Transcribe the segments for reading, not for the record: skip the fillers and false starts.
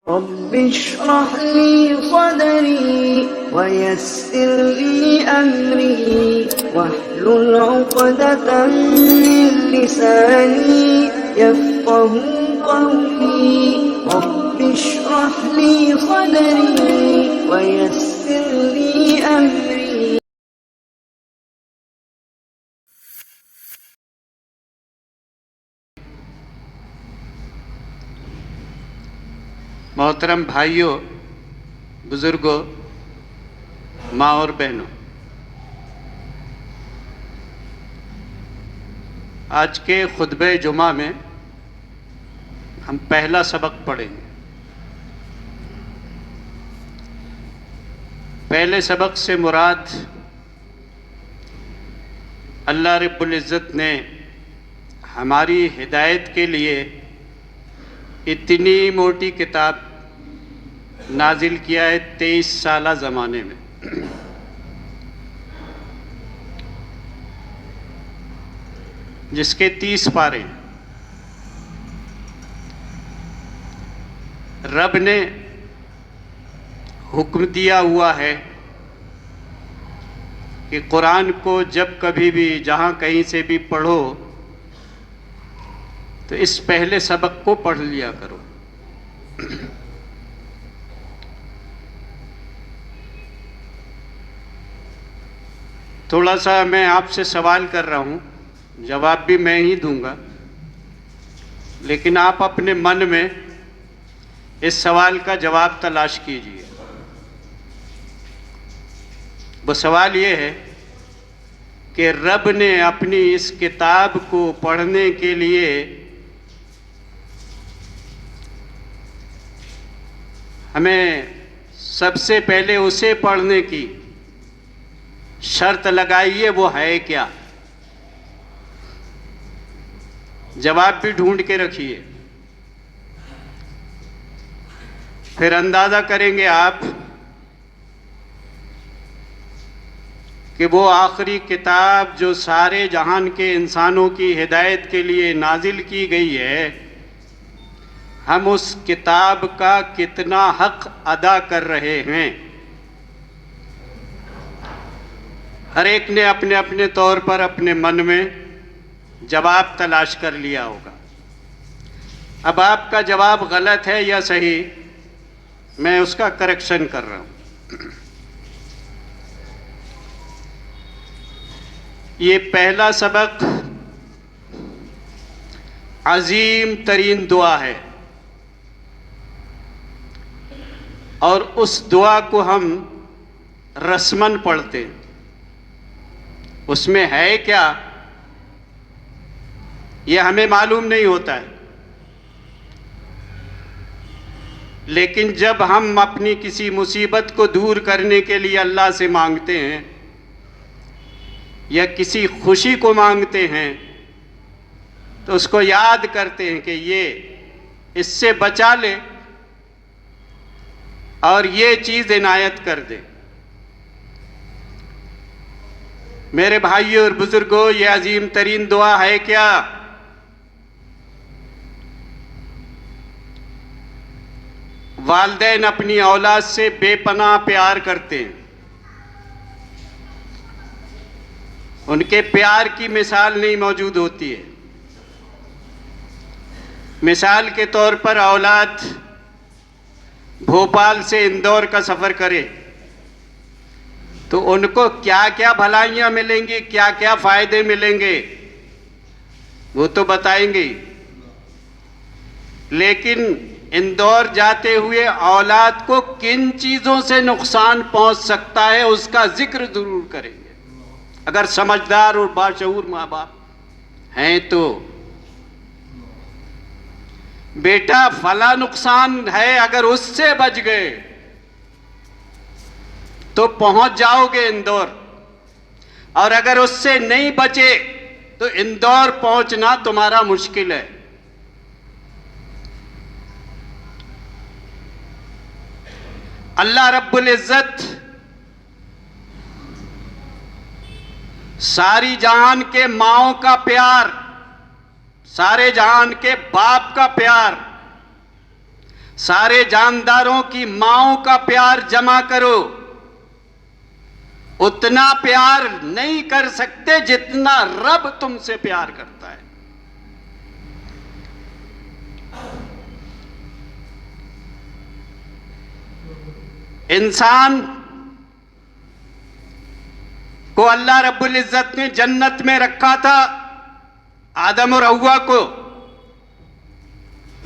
Rabbi इश्रह ली सदरी वयस्सिर ली अमरी वहलुल उक़दतम मिन लिसानी यफ़क़हू क़ौली। Rabbi इश्रह ली सदरी वयस्सिर ली अमरी। मोहतरम भाइयों, बुजुर्गों, माँ और बहनों, आज के खुतबे जुमा में हम पहला सबक पढ़ेंगे। पहले सबक से मुराद अल्लाह रब्बुल इज़्ज़त ने हमारी हिदायत के लिए इतनी मोटी किताब नाजिल किया है 23 साला ज़माने में। जिसके 30 पारे रब ने हुक्म दिया हुआ है कि कुरान को जब कभी भी जहाँ कहीं से भी पढ़ो तो इस पहले सबक को पढ़ लिया करो। थोड़ा सा मैं आपसे सवाल कर रहा हूँ, जवाब भी मैं ही दूंगा, लेकिन आप अपने मन में इस सवाल का जवाब तलाश कीजिए। वो सवाल ये है कि रब ने अपनी इस किताब को पढ़ने के लिए हमें सबसे पहले उसे पढ़ने की शर्त लगाई है, वो है क्या? जवाब भी ढूंढ के रखिए, फिर अंदाज़ा करेंगे आप कि वो आखिरी किताब जो सारे जहान के इंसानों की हिदायत के लिए नाजिल की गई है, हम उस किताब का कितना हक अदा कर रहे हैं। हर एक ने अपने अपने तौर पर अपने मन में जवाब तलाश कर लिया होगा। अब आपका जवाब गलत है या सही, मैं उसका करेक्शन कर रहा हूँ। ये पहला सबक अजीम तरीन दुआ है और उस दुआ को हम रस्मन पढ़ते हैं। उसमें है क्या ये हमें मालूम नहीं होता है, लेकिन जब हम अपनी किसी मुसीबत को दूर करने के लिए अल्लाह से मांगते हैं या किसी खुशी को मांगते हैं तो उसको याद करते हैं कि ये इससे बचा ले और ये चीज़ इनायत कर दे। मेरे भाइयों और बुजुर्गों, ये अजीम तरीन दुआ है क्या? वालिदैन अपनी औलाद से बेपनाह प्यार करते हैं। उनके प्यार की मिसाल नहीं मौजूद होती है। मिसाल के तौर पर औलाद भोपाल से इंदौर का सफ़र करे तो उनको क्या क्या भलाइयाँ मिलेंगी, क्या क्या फ़ायदे मिलेंगे, वो तो बताएंगे। लेकिन इंदौर जाते हुए औलाद को किन चीज़ों से नुकसान पहुंच सकता है उसका जिक्र ज़रूर करेंगे। अगर समझदार और बाशऊर माँ बाप हैं तो बेटा फला नुकसान है, अगर उससे बच गए तो पहुंच जाओगे इंदौर, और अगर उससे नहीं बचे तो इंदौर पहुंचना तुम्हारा मुश्किल है। अल्लाह रब्बुल इज़्ज़त सारी जहान के माओं का प्यार, सारे जहान के बाप का प्यार, सारे जानदारों की माओं का प्यार जमा करो, उतना प्यार नहीं कर सकते जितना रब तुमसे प्यार करता है। इंसान को अल्लाह रब्बुल इज्जत ने जन्नत में रखा था, आदम और हव्वा को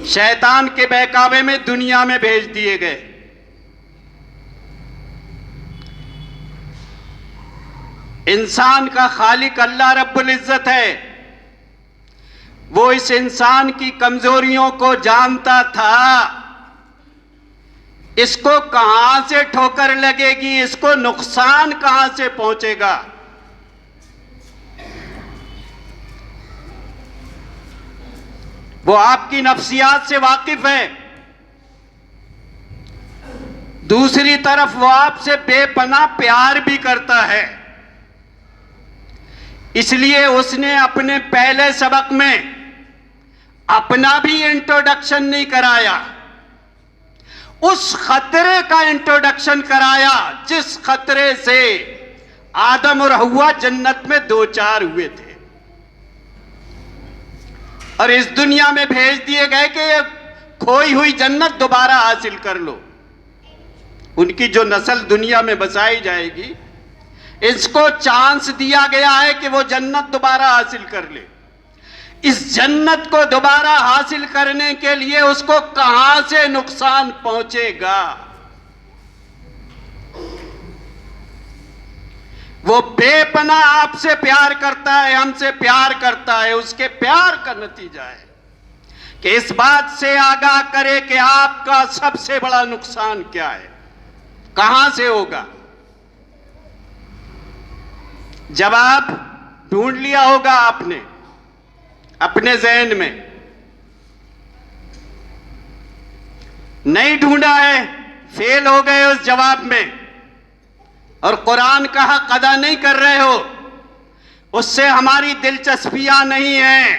शैतान के बहकावे में दुनिया में भेज दिए गए। इंसान का खालिक अल्लाह रब्बुल इज्जत है। वो इस इंसान की कमजोरियों को जानता था, इसको कहां से ठोकर लगेगी, इसको नुकसान कहां से पहुंचेगा। वो आपकी नफ्सियात से वाकिफ है। दूसरी तरफ वो आपसे बेपनाह प्यार भी करता है। इसलिए उसने अपने पहले सबक में अपना भी इंट्रोडक्शन नहीं कराया, उस खतरे का इंट्रोडक्शन कराया जिस खतरे से आदम और हव्वा जन्नत में दो चार हुए थे और इस दुनिया में भेज दिए गए कि ये खोई हुई जन्नत दोबारा हासिल कर लो। उनकी जो नस्ल दुनिया में बसाई जाएगी, इसको चांस दिया गया है कि वो जन्नत दोबारा हासिल कर ले। इस जन्नत को दोबारा हासिल करने के लिए उसको कहां से नुकसान पहुंचेगा। वो बेपनाह आपसे प्यार करता है, हमसे प्यार करता है। उसके प्यार का नतीजा है कि इस बात से आगाह करे कि आपका सबसे बड़ा नुकसान क्या है, कहां से होगा। जवाब ढूंढ लिया होगा आपने अपने ज़हन में, नहीं ढूंढा है, फेल हो गए उस जवाब में और कुरान का हक अदा नहीं कर रहे हो, उससे हमारी दिलचस्पियां नहीं हैं।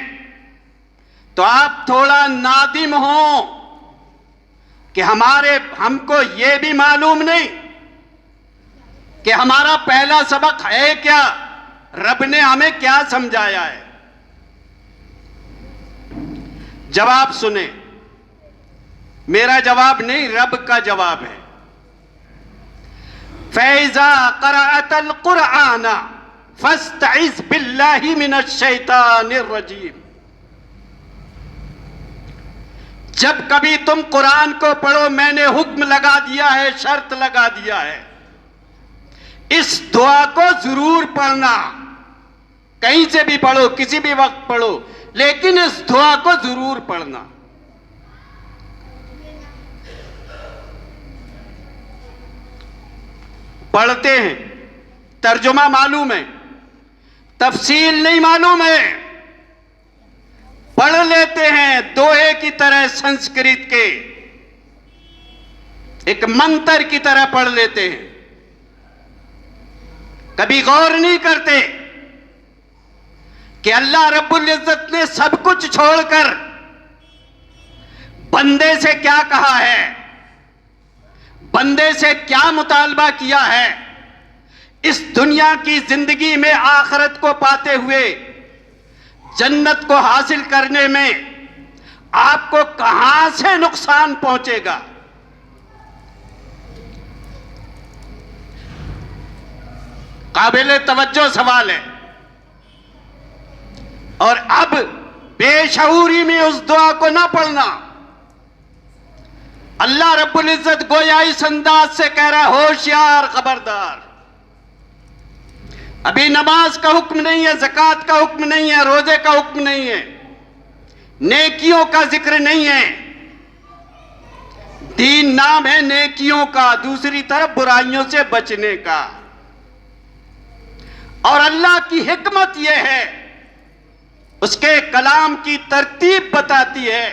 तो आप थोड़ा नादिम हो कि हमको यह भी मालूम नहीं कि हमारा पहला सबक है क्या, रब ने हमें क्या समझाया है। जवाब सुने, मेरा जवाब नहीं, रब का जवाब है। फैज़ा क़रअतल क़ुरआन फस्तइज़ बिल्लाहि मिनश शैतानिर रजीम। जब कभी तुम कुरान को पढ़ो, मैंने हुक्म लगा दिया है, शर्त लगा दिया है, इस दुआ को जरूर पढ़ना। कहीं से भी पढ़ो, किसी भी वक्त पढ़ो, लेकिन इस दुआ को जरूर पढ़ना। पढ़ते हैं, तर्जुमा मालूम है, तफसील नहीं मालूम है, पढ़ लेते हैं दोहे की तरह, संस्कृत के एक मंत्र की तरह पढ़ लेते हैं, कभी गौर नहीं करते कि अल्लाह रब्बुल इज्जत ने सब कुछ छोड़कर बंदे से क्या कहा है, बंदे से क्या मुतालबा किया है। इस दुनिया की जिंदगी में आखिरत को पाते हुए जन्नत को हासिल करने में आपको कहां से नुकसान पहुंचेगा। काबिल तवज्जो सवाल है। और अब बेशऊरी में उस दुआ को ना पढ़ना। अल्लाह रब्बुल इज्जत गोया इस अंदाज से कह रहा है, होशियार, खबरदार, अभी नमाज का हुक्म नहीं है, ज़कात का हुक्म नहीं है, रोजे का हुक्म नहीं है, नेकियों का जिक्र नहीं है। दीन नाम है नेकियों का, दूसरी तरफ बुराइयों से बचने का। और अल्लाह की हिकमत यह है, उसके कलाम की तरतीब बताती है।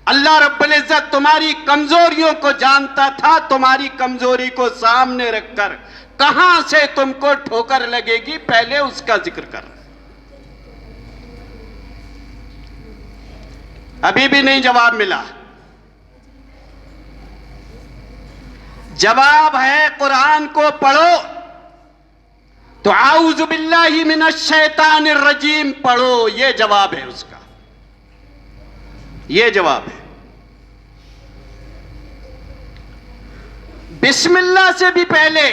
अल्लाह रब्बुल इज्जत तुम्हारी कमजोरियों को जानता था, तुम्हारी कमजोरी को सामने रखकर कहां से तुमको ठोकर लगेगी, पहले उसका जिक्र कर। अभी भी नहीं जवाब मिला। जवाब है कुरान को पढ़ो तो आऊज़ु बिल्लाहि मिनश शैतानिर रजीम पढ़ो, ये जवाब है उसका, ये जवाब है। बिस्मिल्लाह से भी पहले,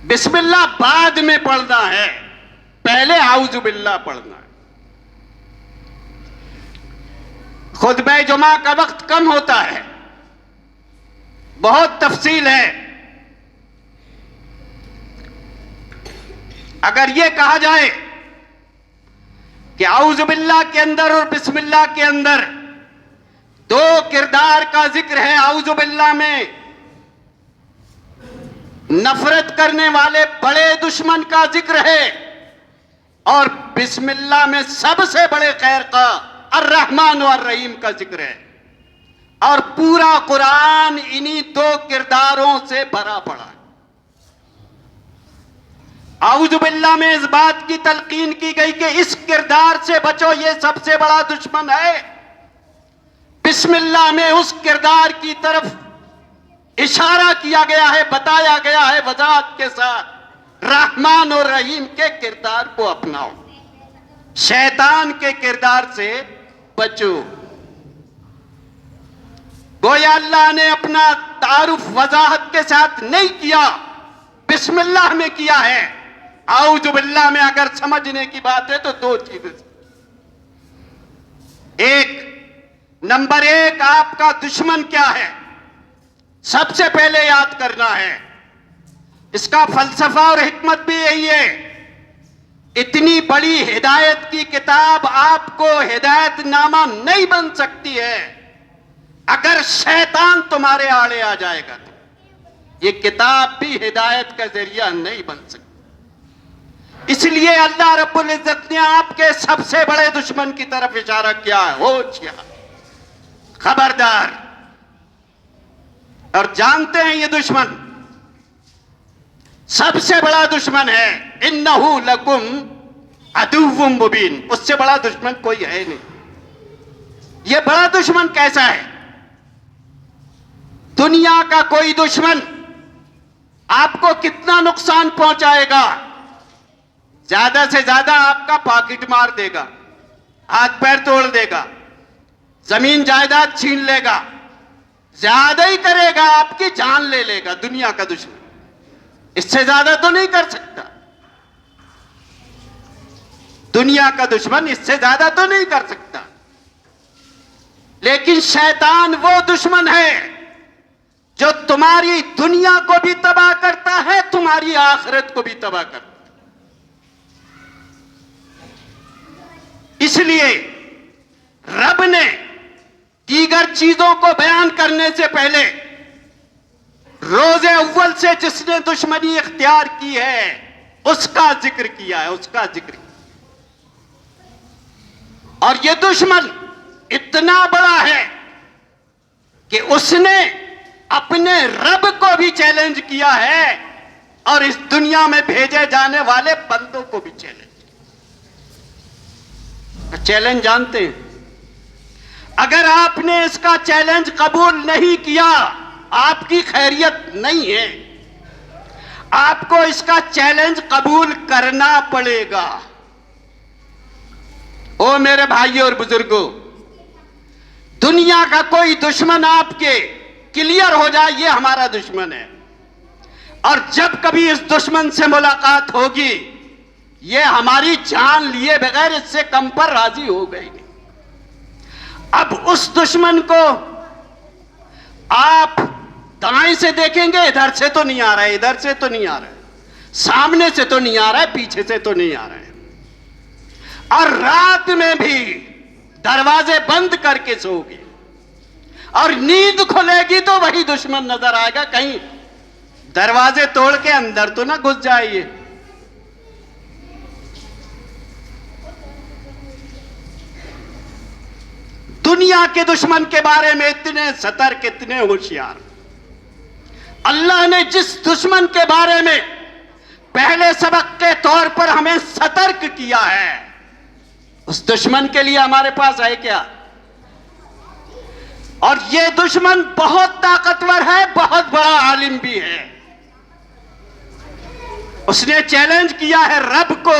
बिस्मिल्लाह बाद में पढ़ना है, पहले आऊज़ु बिल्लाह पढ़ना है। खुतबे जुमा का वक्त कम होता है, बहुत तफसील है। अगर यह कहा जाए कि आऊज़ु बिल्लाह के अंदर और बिस्मिल्लाह के अंदर दो किरदार का जिक्र है, आऊज़ु बिल्लाह में नफरत करने वाले बड़े दुश्मन का जिक्र है और बिस्मिल्लाह में सबसे बड़े खैर का अर्रहमान और रहीम का जिक्र है, और पूरा कुरान इन्हीं दो किरदारों से भरा पड़ा है। आऊज़ु बिल्लाह में इस बात की तलकीन की गई कि इस किरदार से बचो, ये सबसे बड़ा दुश्मन है। बिस्मिल्लाह में उस किरदार की तरफ इशारा किया गया है, बताया गया है वजाहत के साथ, रहमान और रहीम के किरदार को अपनाओ, शैतान के किरदार से बचो। गोया अल्लाह ने अपना तारुफ वजाहत के साथ नहीं किया, बिस्मिल्लाह में किया है। आऊज़ु बिल्लाह में अगर समझने की बात है तो दो चीजें, एक, नंबर एक, आपका दुश्मन क्या है सबसे पहले याद करना है। इसका फलसफा और हिकमत भी यही है। इतनी बड़ी हिदायत की किताब आपको हिदायतनामा नहीं बन सकती है अगर शैतान तुम्हारे आड़े आ जाएगा तो ये किताब भी हिदायत का जरिया नहीं बन सकती। इसलिए अल्लाह रब्बुल इज्जत ने आपके सबसे बड़े दुश्मन की तरफ इशारा किया है, होशियार, खबरदार। और जानते हैं ये दुश्मन सबसे बड़ा दुश्मन है, इन्नहु लकुम अदुव्वुम मुबीन, उससे बड़ा दुश्मन कोई है नहीं। ये बड़ा दुश्मन कैसा है? दुनिया का कोई दुश्मन आपको कितना नुकसान पहुंचाएगा? ज्यादा से ज्यादा आपका पॉकेट मार देगा, हाथ पैर तोड़ देगा, जमीन जायदाद छीन लेगा, ज्यादा ही करेगा आपकी जान ले लेगा। दुनिया का दुश्मन इससे ज्यादा तो नहीं कर सकता। दुनिया का दुश्मन इससे ज्यादा तो नहीं कर सकता। लेकिन शैतान वो दुश्मन है जो तुम्हारी दुनिया को भी तबाह करता है, तुम्हारी आखिरत को भी तबाह करता है। इसलिए रब ने दीगर चीजों को बयान करने से पहले रोजे अव्वल से जिसने दुश्मनी इख्तियार की है उसका जिक्र किया है, उसका जिक्र। और यह दुश्मन इतना बड़ा है कि उसने अपने रब को भी चैलेंज किया है और इस दुनिया में भेजे जाने वाले बंदों को भी चैलेंज जानते हैं। अगर आपने इसका चैलेंज कबूल नहीं किया, आपकी खैरियत नहीं है। आपको इसका चैलेंज कबूल करना पड़ेगा। ओ मेरे भाइयों और बुजुर्गों, दुनिया का कोई दुश्मन आपके क्लियर हो जाए, ये हमारा दुश्मन है, और जब कभी इस दुश्मन से मुलाकात होगी ये हमारी जान लिए बगैर इससे कम पर राजी हो गई। अब उस दुश्मन को आप दाएं से देखेंगे, इधर से तो नहीं आ रहा है, इधर से तो नहीं आ रहा है, सामने से तो नहीं आ रहा है, पीछे से तो नहीं आ रहा है, और रात में भी दरवाजे बंद करके सोओगे और नींद खुलेगी तो वही दुश्मन नजर आएगा, कहीं दरवाजे तोड़ के अंदर तो ना घुस जाइए। दुनिया के दुश्मन के बारे में इतने सतर्क, इतने होशियार। अल्लाह ने जिस दुश्मन के बारे में पहले सबक के तौर पर हमें सतर्क किया है, उस दुश्मन के लिए हमारे पास है क्या? और ये दुश्मन बहुत ताकतवर है, बहुत बड़ा आलिम भी है। उसने चैलेंज किया है रब को,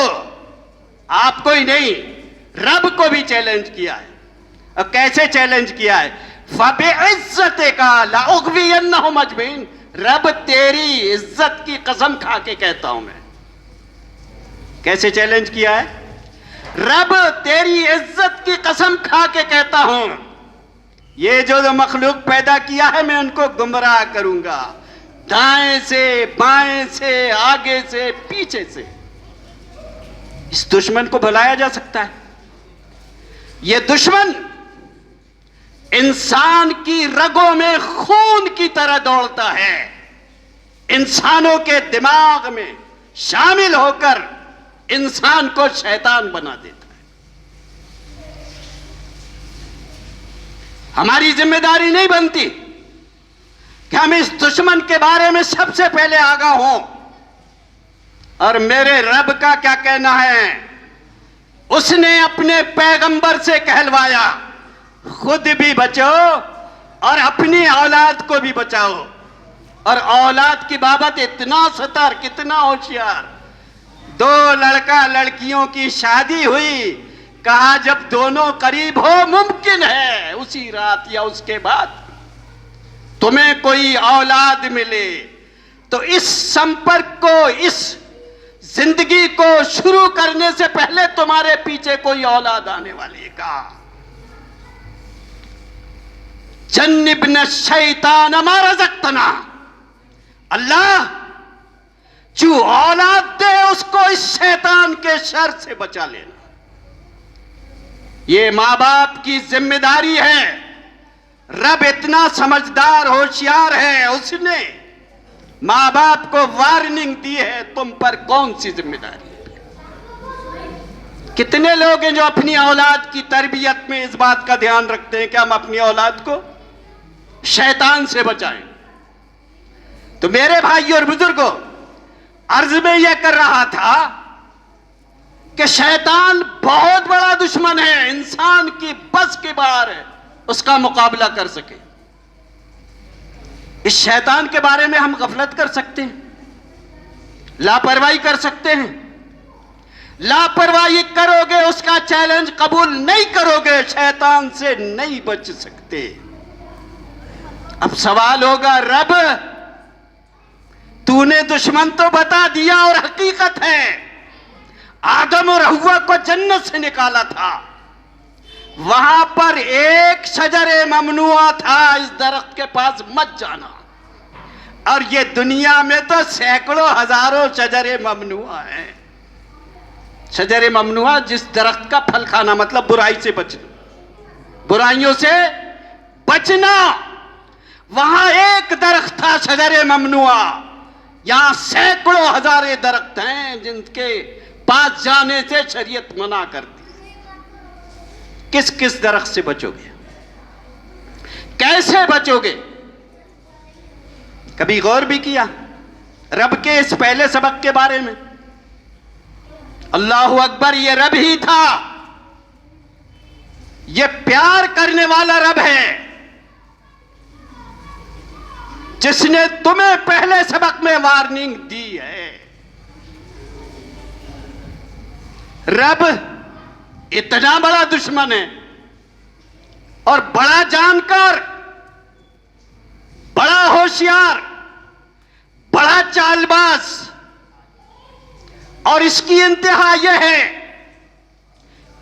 आपको ही नहीं, रब को भी चैलेंज किया है। और कैसे चैलेंज किया है? फबिइज्जते का लाउग़वियन्नहुम अजमईन, रब तेरी इज्जत की कसम खा के कहता हूं मैं। कैसे चैलेंज किया है? रब तेरी इज्जत की कसम खा के कहता हूं, ये जो मखलूक पैदा किया है मैं उनको गुमराह करूंगा, दाएं से बाएं से, आगे से पीछे से। इस दुश्मन को भुलाया जा सकता है? यह दुश्मन इंसान की रगों में खून की तरह दौड़ता है, इंसानों के दिमाग में शामिल होकर इंसान को शैतान बना देता है। हमारी जिम्मेदारी नहीं बनती कि हम इस दुश्मन के बारे में सबसे पहले आगाह हों। और मेरे रब का क्या कहना है? उसने अपने पैगंबर से कहलवाया, खुद भी बचो और अपनी औलाद को भी बचाओ। और औलाद की बाबत इतना सतर्क, कितना होशियार। 2 लड़का लड़कियों की शादी हुई, कहा जब दोनों करीब हो, मुमकिन है उसी रात या उसके बाद तुम्हें कोई औलाद मिले, तो इस संपर्क को, इस जिंदगी को शुरू करने से पहले तुम्हारे पीछे कोई औलाद आने वाली है। कहा जन्निबना शैतान मा रज़क़तना, अल्लाह जो औलाद दे उसको इस शैतान के शर से बचा लेना। ये मां बाप की जिम्मेदारी है। रब इतना समझदार होशियार है, उसने मां बाप को वार्निंग दी है, तुम पर कौन सी जिम्मेदारी है। कितने लोग हैं जो अपनी औलाद की तरबियत में इस बात का ध्यान रखते हैं कि हम अपनी औलाद को शैतान से बचाएं। तो मेरे भाई और बुजुर्गों, अर्ज में यह कर रहा था कि शैतान बहुत बड़ा दुश्मन है, इंसान की बस के बाहर है उसका मुकाबला कर सके। इस शैतान के बारे में हम गफलत कर सकते हैं, लापरवाही कर सकते हैं। लापरवाही करोगे, उसका चैलेंज कबूल नहीं करोगे, शैतान से नहीं बच सकते। अब सवाल होगा, रब तूने दुश्मन तो बता दिया और हकीकत है आदम और हव्वा को जन्नत से निकाला था, वहां पर एक शजरे ममनुआ था, इस दरख्त के पास मत जाना। और ये दुनिया में तो सैकड़ों हजारों शजरे ममनुआ हैं। शजरे ममनुआ जिस दरख्त का फल खाना, मतलब बुराई से बचना, बुराइयों से बचना। वहां एक दरख्त था शजरे ममनुआ, यहां सैकड़ों हजारे दरख्त हैं जिनके पास जाने से शरीयत मना करती है। किस किस दरख्त से बचोगे, कैसे बचोगे? कभी गौर भी किया रब के इस पहले सबक के बारे में? अल्लाहु अकबर, ये रब ही था, ये प्यार करने वाला रब है जिसने तुम्हें पहले सबक में वार्निंग दी है। रब इतना बड़ा दुश्मन है और बड़ा जानकार, बड़ा होशियार, बड़ा चालबाज, और इसकी इंतहा यह है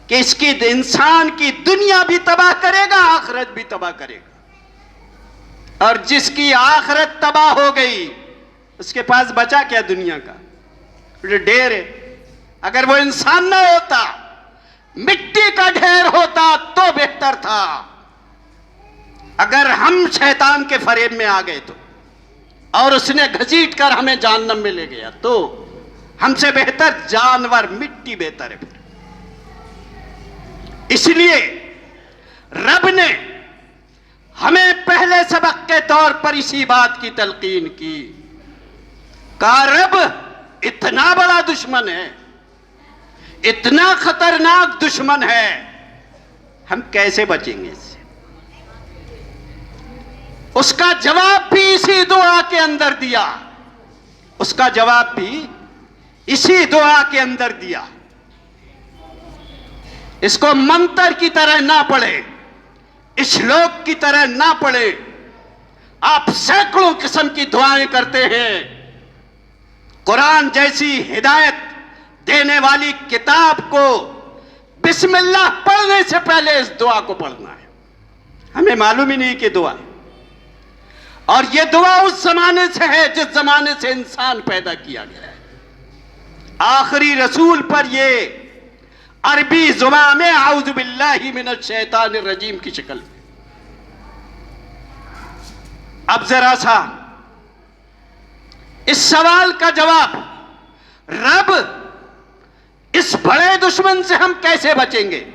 कि इसकी इंसान की दुनिया भी तबाह करेगा, आखिरत भी तबाह करेगा। और जिसकी आखिरत तबाह हो गई उसके पास बचा क्या दुनिया का? ढेर है। अगर वो इंसान ना होता, मिट्टी का ढेर होता तो बेहतर था। अगर हम शैतान के फरेब में आ गए तो, और उसने घसीट कर हमें जहन्नम में ले गया, तो हमसे बेहतर जानवर, मिट्टी बेहतर है। इसलिए रब ने हमें पहले सबक के तौर पर इसी बात की तलकीन की। कहा रब इतना बड़ा दुश्मन है, इतना खतरनाक दुश्मन है, हम कैसे बचेंगे इससे? उसका जवाब भी इसी दुआ के अंदर दिया, उसका जवाब भी इसी दुआ के अंदर दिया। इसको मंत्र की तरह ना पढ़े, श्लोक की तरह ना पढ़े। आप सैकड़ों किस्म की दुआएं करते हैं, कुरान जैसी हिदायत देने वाली किताब को बिस्मिल्लाह पढ़ने से पहले इस दुआ को पढ़ना है। हमें मालूम ही नहीं कि दुआ है। और यह दुआ उस जमाने से है जिस जमाने से इंसान पैदा किया गया है। आखिरी रसूल पर यह अरबी जुबान में आऊज़ु बिल्लाहि मिनश शैतानिर रजीम की शक्ल में। अब जरा सा इस सवाल का जवाब, रब इस बड़े दुश्मन से हम कैसे बचेंगे?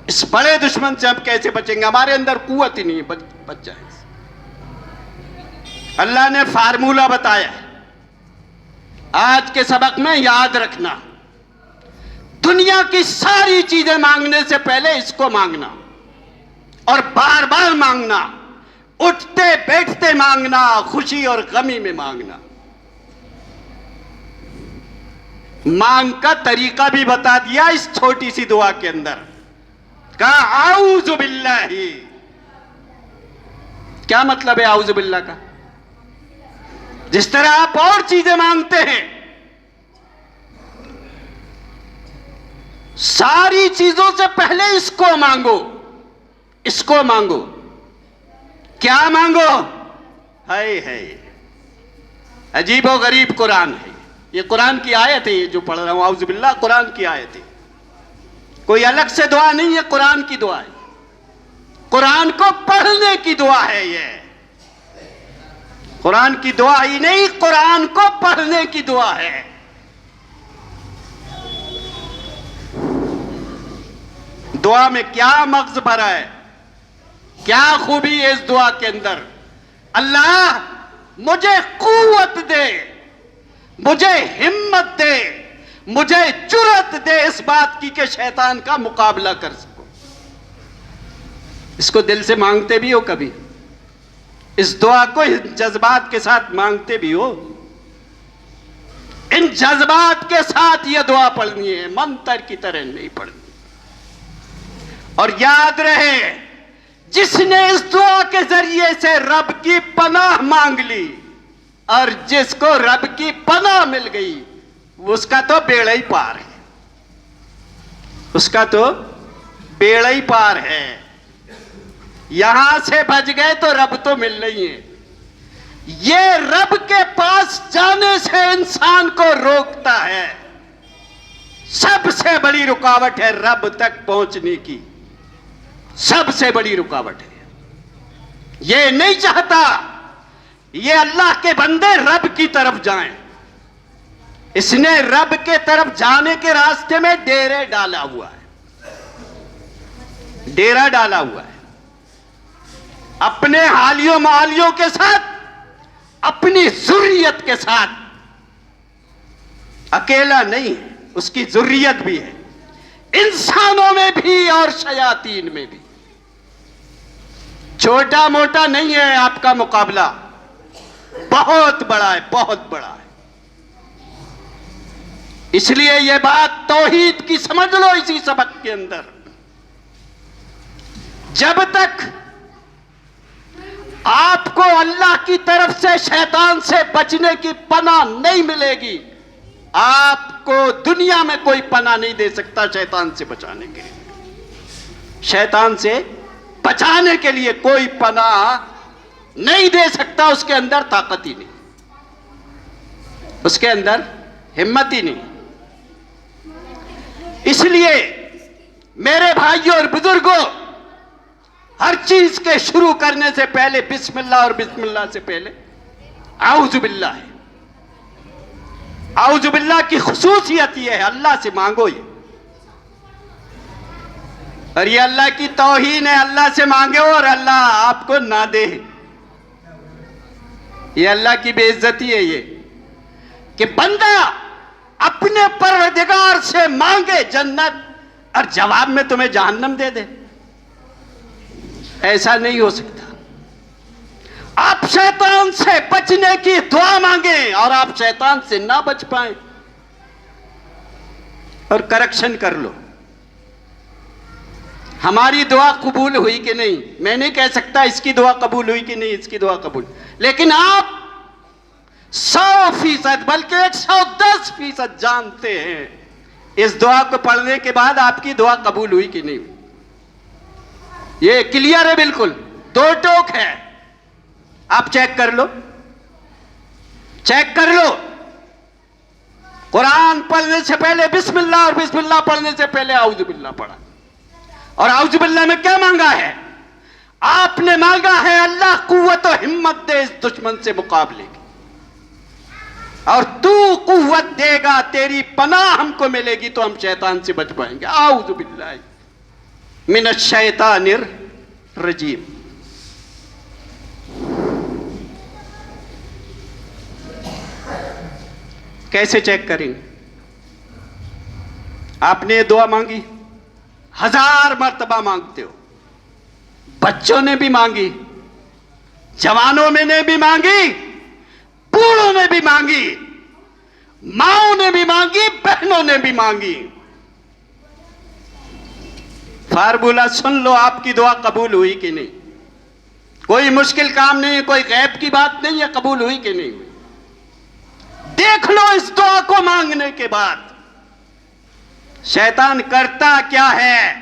इस बड़े दुश्मन से हम कैसे बचेंगे? हमारे अंदर कुव्वत ही नहीं है बच जाए। अल्लाह ने फार्मूला बताया है, आज के सबक में याद रखना। दुनिया की सारी चीजें मांगने से पहले इसको मांगना, और बार बार मांगना, उठते बैठते मांगना, खुशी और गमी में मांगना। मांग का तरीका भी बता दिया इस छोटी सी दुआ के अंदर। कहा आऊज़ु बिल्लाहि। क्या मतलब है आऊज़ु बिल्लाह का? जिस तरह आप और चीजें मांगते हैं, सारी चीजों से पहले इसको मांगो, इसको मांगो। क्या मांगो? है अजीबो गरीब कुरान है। ये कुरान की आयत है, ये जो पढ़ रहा हूं आऊज़ु बिल्लाह कुरान की आयत है, कोई अलग से दुआ नहीं है, कुरान की दुआ है। कुरान को पढ़ने की दुआ है। ये कुरान की दुआ ही नहीं, कुरान को पढ़ने की दुआ है। दुआ में क्या मग़ज़ भरा है, क्या खूबी है इस दुआ के अंदर। अल्लाह मुझे कुव्वत दे, मुझे हिम्मत दे, मुझे जुर्रत दे इस बात की कि शैतान का मुकाबला कर सको। इसको दिल से मांगते भी हो कभी? इस दुआ को इन जज्बात के साथ मांगते भी हो? इन जज्बात के साथ यह दुआ पढ़नी है, मंत्र की तरह नहीं पढ़नी। और याद रहे, जिसने इस दुआ के जरिए से रब की पनाह मांग ली और जिसको रब की पनाह मिल गई, उसका तो बेड़ा ही पार है, उसका तो बेड़ा ही पार है। यहां से बच गए तो रब तो मिल रही है। ये रब के पास जाने से इंसान को रोकता है। सबसे बड़ी रुकावट है रब तक पहुंचने की, सबसे बड़ी रुकावट है। ये नहीं चाहता ये अल्लाह के बंदे रब की तरफ जाएं। इसने रब के तरफ जाने के रास्ते में डेरे डाला हुआ है, डेरा डाला हुआ है। अपने हालियों मालियों के साथ, अपनी जुर्रियत के साथ। अकेला नहीं है, उसकी जुर्रियत भी है, इंसानों में भी और शयातीन में भी। छोटा मोटा नहीं है आपका मुकाबला, बहुत बड़ा है, बहुत बड़ा है। इसलिए यह बात तौहीद की समझ लो इसी सबक के अंदर। जब तक आपको अल्लाह की तरफ से शैतान से बचने की पनाह नहीं मिलेगी, आपको दुनिया में कोई पनाह नहीं दे सकता शैतान से बचाने के लिए। शैतान से बचाने के लिए कोई पनाह नहीं दे सकता, उसके अंदर ताकत ही नहीं, उसके अंदर हिम्मत ही नहीं। इसलिए मेरे भाइयों और बुजुर्गों, हर चीज के शुरू करने से पहले बिस्मिल्लाह, और बिस्मिल्लाह से पहले आऊज़ु बिल्लाह है। आऊज़ु बिल्लाह की खुसूसियत यह है, अल्लाह से मांगो ये। और ये अल्लाह की तौहीन है, अल्लाह से मांगे और अल्लाह आपको ना दे। ये अल्लाह की बेइज्जती है ये, कि बंदा अपने परवरदिगार से मांगे जन्नत और जवाब में तुम्हें जहन्नम दे दे। ऐसा नहीं हो सकता। आप शैतान से बचने की दुआ मांगे और आप शैतान से ना बच पाए और करेक्शन कर लो। हमारी दुआ कबूल हुई कि नहीं, मैं नहीं कह सकता इसकी दुआ कबूल हुई कि नहीं, इसकी दुआ कबूल, लेकिन आप 100% बल्कि 110% जानते हैं इस दुआ को पढ़ने के बाद आपकी दुआ कबूल हुई कि नहीं। ये क्लियर है, बिल्कुल दो टोक है। आप चेक कर लो, चेक कर लो। कुरान पढ़ने से पहले बिस्मिल्लाह और बिस्मिल्लाह पढ़ने से पहले आउज़ुबिल्लाह पढ़ा, और आउज़ुबिल्लाह में क्या मांगा है? आपने मांगा है अल्लाह कुव्वत और हिम्मत दे इस दुश्मन से मुकाबले की, और तू कुव्वत देगा, तेरी पनाह हमको मिलेगी तो हम शैतान से बच पाएंगे। आउज़ुबिल्लाह मिनश शैतानिर रजीम। कैसे चेक करेंगे? आपने दुआ मांगी, 1000 मर्तबा मांगते हो, बच्चों ने भी मांगी, जवानों में ने भी मांगी, बूढ़ों ने भी मांगी, माओं ने भी मांगी, बहनों ने भी मांगी। फार्मूला सुन लो, आपकी दुआ कबूल हुई कि नहीं। कोई मुश्किल काम नहीं है, कोई गैब की बात नहीं है, कबूल हुई कि नहीं हुई। देख लो इस दुआ को मांगने के बाद शैतान करता क्या है?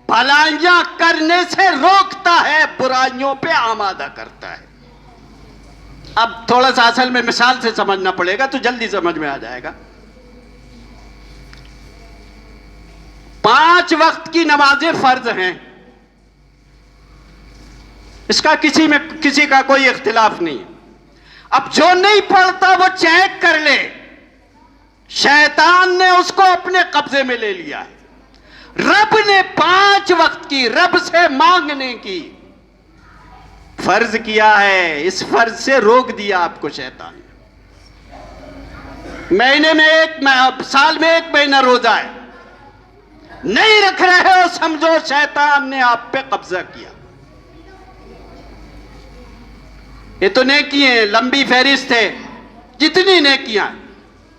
भलाइयां करने से रोकता है, बुराइयों पे आमादा करता है। अब थोड़ा सा असल में मिसाल से समझना पड़ेगा तो जल्दी समझ में आ जाएगा। 5 वक्त की नमाजें फर्ज हैं, इसका किसी का कोई इख्तिलाफ नहीं है। अब जो नहीं पढ़ता वो चेक कर ले, शैतान ने उसको अपने कब्जे में ले लिया है। रब ने 5 वक्त की, रब से मांगने की फर्ज किया है, इस फर्ज से रोक दिया आपको शैतान ने। महीने में साल में 1 महीना रोजा है, नहीं रख रहे हो, समझो शैतान ने आप पे कब्जा किया। ये तो नेकियां हैं, लंबी फहरिस्त है, जितनी नेकियां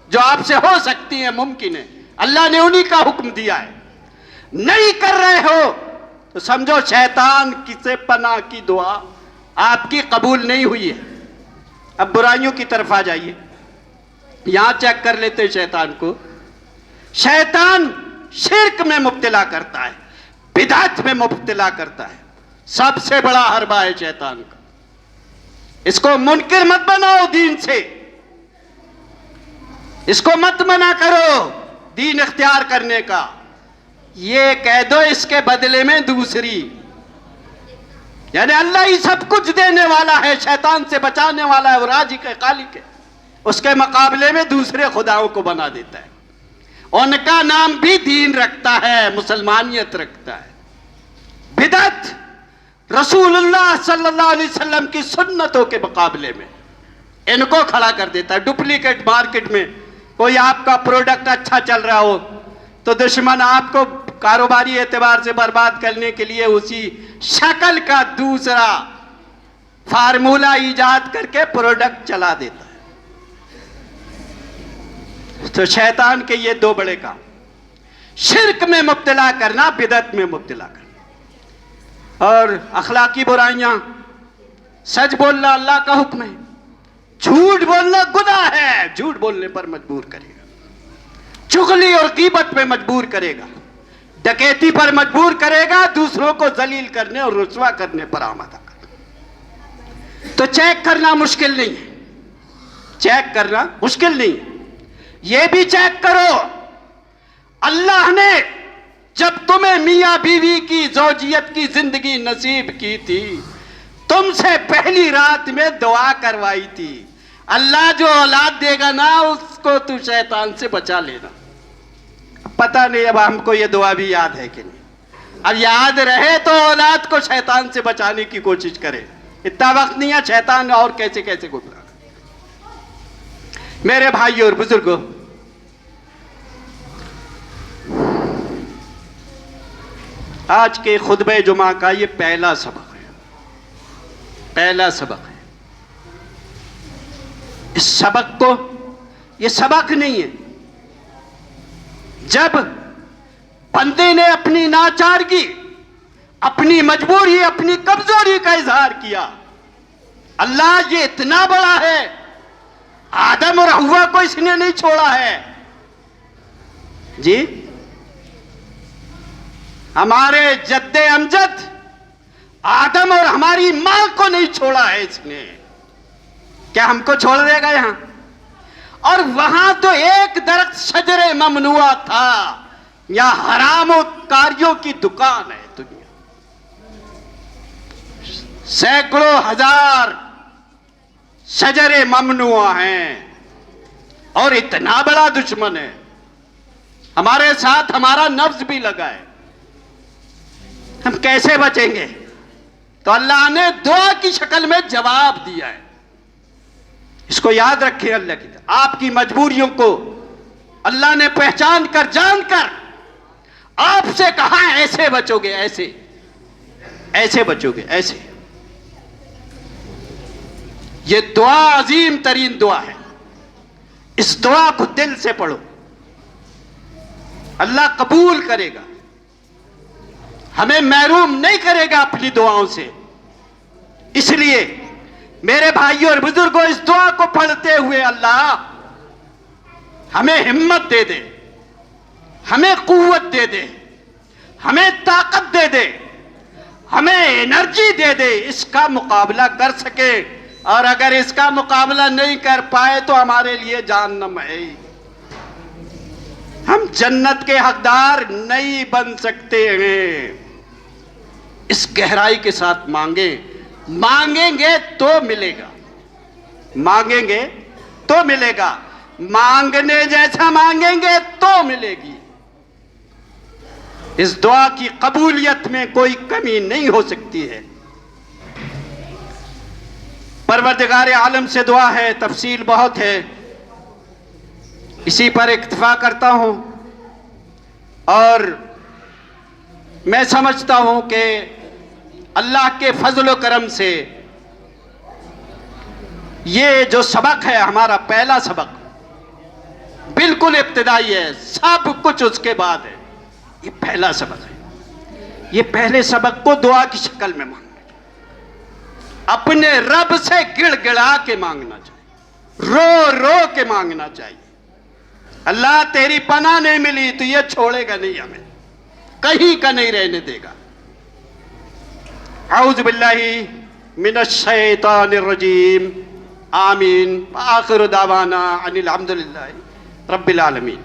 जो आपसे हो सकती हैं, मुमकिन है, अल्लाह ने उन्हीं का हुक्म दिया है। नहीं कर रहे हो तो समझो शैतान किसे पनाह की दुआ आपकी कबूल नहीं हुई है। अब बुराइयों की तरफ आ जाइए, यहां चेक कर लेते हैं शैतान को। शैतान शिर्क में मुब्तला करता है, बिदअत में मुब्तला करता है, सबसे बड़ा हरबा है शैतान का। इसको मुनकिर मत बनाओ दीन से, इसको मत मना करो दीन इख्तियार करने का। ये कह दो इसके बदले में दूसरी, यानी अल्लाह ही सब कुछ देने वाला है, शैतान से बचाने वाला है, वो राज़िक़ है, खालिक है, उसके मुकाबले में दूसरे खुदाओं को बना देता है। उनका नाम भी दीन रखता है, मुसलमानियत रखता है। बिदअत रसूलुल्लाह सल्लल्लाहु अलैहि वसल्लम की सुन्नतों के मुकाबले में इनको खड़ा कर देता है। डुप्लीकेट मार्केट में कोई आपका प्रोडक्ट अच्छा चल रहा हो तो दुश्मन आपको कारोबारी एतबार से बर्बाद करने के लिए उसी शक्ल का दूसरा फार्मूला ईजाद करके प्रोडक्ट चला देता है। तो शैतान के ये 2 बड़े काम, शिर्क में मुब्तला करना, बिदअत में मुब्तला करना, और अखलाकी बुराइयां। सच बोलना अल्लाह का हुक्म है, झूठ बोलना गुनाह है, झूठ बोलने पर मजबूर करेगा, चुगली और गीबत पे मजबूर करेगा, डकैती पर मजबूर करेगा, दूसरों को जलील करने और रुसवा करने पर आमादा करेगा। तो चेक करना मुश्किल नहीं है, चेक करना मुश्किल नहीं है। यह भी चेक करो, अल्लाह ने जब तुम्हें मियां बीवी की ज़ौजियत की जिंदगी नसीब की थी, तुमसे पहली रात में दुआ करवाई थी, अल्लाह जो औलाद देगा ना उसको तू शैतान से बचा लेना। पता नहीं अब हमको ये दुआ भी याद है कि नहीं। अब याद रहे तो औलाद को शैतान से बचाने की कोशिश करें, इतना वक्त नहीं है, शैतान और कैसे कैसे गुजरा। मेरे भाइयों और बुजुर्गों, आज के खुतबे जुमा का ये पहला सबक है, पहला सबक है। इस सबक को, ये सबक नहीं है। जब बंदे ने अपनी नाचारगी, अपनी मजबूरी, अपनी कमजोरी का इजहार किया, अल्लाह ये इतना बड़ा है, आदम और हव्वा को इसने नहीं छोड़ा है जी। हमारे जद्दे अमजद आदम और हमारी मां को नहीं छोड़ा है इसने, क्या हमको छोड़ देगा यहां? और वहां तो एक दरख्त शजरे ममनुआ था, यहां हरामों कारियों की दुकान है दुनिया। सैकड़ों हजार शजरे ममनुआ हैं और इतना बड़ा दुश्मन है, हमारे साथ हमारा नफ्स भी लगा है, हम कैसे बचेंगे? तो अल्लाह ने दुआ की शक्ल में जवाब दिया है। इसको याद रखिए, अल्लाह की आपकी मजबूरियों को अल्लाह ने पहचान कर, जानकर आपसे कहा ऐसे बचोगे, ऐसे ऐसे बचोगे, ऐसे। ये दुआ अजीम तरीन दुआ है, इस दुआ को दिल से पढ़ो, अल्लाह कबूल करेगा, हमें महरूम नहीं करेगा अपनी दुआओं से। इसलिए मेरे भाइयों और बुजुर्गों, इस दुआ को पढ़ते हुए अल्लाह हमें हिम्मत दे दे, हमें कुव्वत दे दे, हमें ताकत दे दे, हमें एनर्जी दे दे, इसका मुकाबला कर सके। और अगर इसका मुकाबला नहीं कर पाए तो हमारे लिए जहन्नम है, हम जन्नत के हकदार नहीं बन सकते हैं। इस गहराई के साथ मांगे, मांगेंगे तो मिलेगा, मांगेंगे तो मिलेगा, मांगने जैसा मांगेंगे तो मिलेगी। इस दुआ की कबूलियत में कोई कमी नहीं हो सकती है। परवरदिगार आलम से दुआ है, तफसील बहुत है, इसी पर इक्तफा करता हूं। और मैं समझता हूं कि अल्लाह के फजल करम से ये जो सबक है, हमारा पहला सबक बिल्कुल इब्तिदाई है, सब कुछ उसके बाद है। ये पहला सबक है, ये पहले सबक को दुआ की शक्ल में मांगना, अपने रब से गिड़गिड़ा के मांगना चाहिए, रो रो के मांगना चाहिए। अल्लाह तेरी पनाह नहीं मिली तो ये छोड़ेगा नहीं, हमें कहीं का नहीं रहने देगा। औज़ु बिल्लाहि मिनश शैतानिर रजीम। आमीन। आखिर दावाना अनिल हम्दुलिल्लाहि रब्बिल आलमीन।